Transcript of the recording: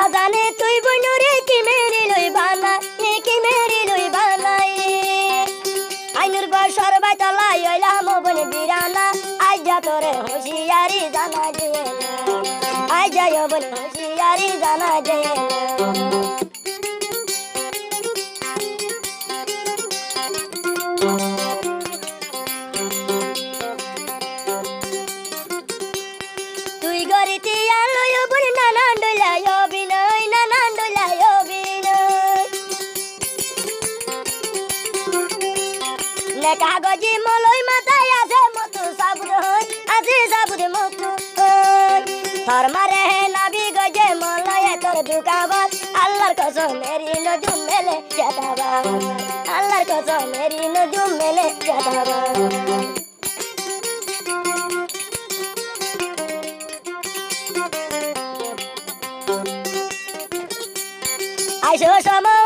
বাজানে তুই বনুরে কি মেরি লই বানাই কি মেরি লই বানাই আইনুর বসর বাইতলাই হইলাম বন বিরানা আজ যা তোরে হুঁশিয়ারি জানা যায় আজ যাই বন হুঁশিয়ারি জানা যায় তুই গরিতি আলোয় বন নানান ডলায় বিনয় নানান ডলায় বিনয় নে কাগজি মলই মাথায় আছে মতো সাবুদ হই আছে সাবুদ মতো তোর মারে নাবি গজে মলয় তোর দুকাবাদ আল্লাহর কসম মেরি নজুম মেলে জাদাবাদ আল্লাহর কসম মেরি নজুম মেলে জাদাবাদ আইসো সময়